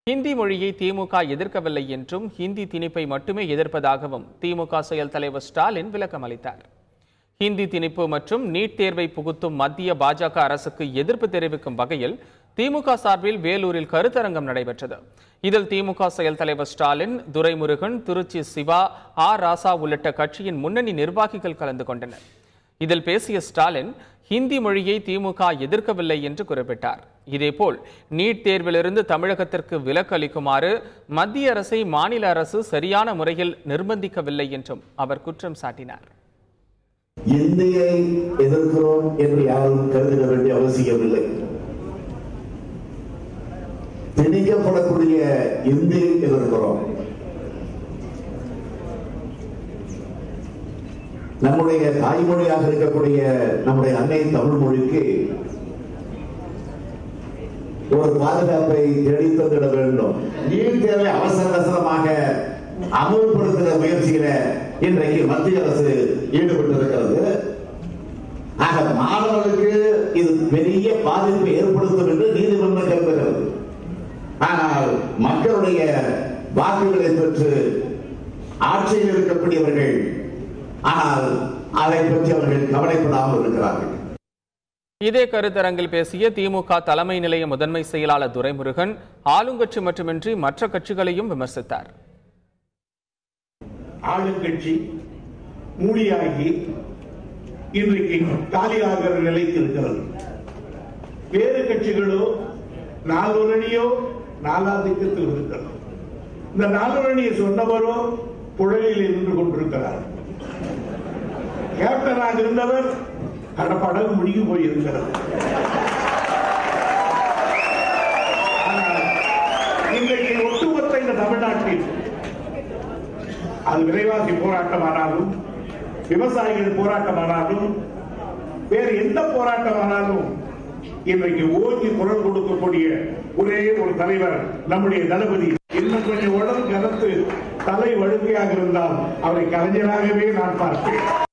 ஹிந்தி மொழியை திமுக எதிர்க்கவில்லை என்றும் ஹிந்தி திணிப்பை மட்டுமே எதிர்ப்பதாகவும் திமுக செயல் தலைவர் ஸ்டாலின் விளக்கம் அளித்தார். ஹிந்தி திணிப்பு மற்றும் நீட் தேர்வை புகுத்தும் மத்திய பாஜக அரசுக்கு எதிர்ப்பு தெரிவிக்கும் வகையில் திமுக சார்பில் வேலூரில் கருத்தரங்கம் நடைபெற்றது. இதில் திமுக செயல் தலைவர் ஸ்டாலின், துரைமுருகன், திருச்சி சிவா, ஆர் ராசா உள்ளிட்ட கட்சியின் முன்னணி நிர்வாகிகள் கலந்து கொண்டனர். இதில் பேசிய ஸ்டாலின், ஹிந்தி மொழியை திமுக எதிர்க்கவில்லை என்று குறிப்பிட்டார். இதேபோல் நீட் தேர்விலிருந்து தமிழகத்திற்கு விலக்கு அளிக்குமாறு மத்திய அரசை மாநில அரசு சரியான முறையில் நிர்பந்திக்கவில்லை என்றும் அவர் குற்றம் சாட்டினார். இந்தியை எதிர்க்கிறோம் என்று யாரும் கருத வேண்டிய அவசியமில்லை. திணிக்கப்படக்கூடிய இந்தியை எதிர்க்கிறோம். நம்முடைய தாய்மொழியாக இருக்கக்கூடிய நம்முடைய அன்னை தமிழ் மொழிக்கு ஒரு பாதுகாப்பை தேடித்தந்திட வேண்டும். நீட் தேர்வை அவசர அவசரமாக அமல்படுத்துகிற முயற்சியில இன்றைக்கு மத்திய அரசு ஈடுபட்டிருக்கிறது. ஆக மாணவர்களுக்கு இது பெரிய பாதிப்பை ஏற்படுத்தும் என்று நீதிமன்றம் கருதுகிறது. ஆனால் மக்களுடைய வாக்குகளை பெற்று ஆட்சியில் இருக்கக்கூடியவர்கள் ஆனால் அதை பற்றி அவர்கள் கவலைப்படாமல் இருக்கிறார்கள். இதே கருத்தரங்கில் பேசிய திமுக தலைமை நிலைய முதன்மை செயலாளர் துரைமுருகன் ஆளுங்கட்சி மட்டுமின்றி மற்ற கட்சிகளையும் விமர்சித்தார். ஆளுங்கட்சி மூடியாகி இன்றைக்கு காலியாகிற நிலைக்கு இருக்கிறது. வேறு கட்சிகளோ நாலுரணியோ நாலாதிக்கத்தில் இருக்கிறது. இந்த நாலுரணியை சொன்னவரோ புழலில் இருந்து கொண்டிருக்கிறார். கேப்டனாக இருந்தவர் கடப்படகு முடிவு போயிருக்கிறது. இன்றைக்கு ஒட்டுமொத்த இந்த தமிழ்நாட்டில் அது விலைவாசி போராட்டமானாலும், விவசாயிகள் போராட்டமானாலும், வேறு எந்த போராட்டமானாலும் இன்றைக்கு ஓங்கி குரல் கொடுக்கக்கூடிய ஒரே ஒரு தலைவர் நம்முடைய தளபதி. இன்னும் கொஞ்சம் உடல் கலத்து தலை வழுக்கையாக இருந்தால் அவரை கலைஞராகவே நான் பார்ப்பேன்.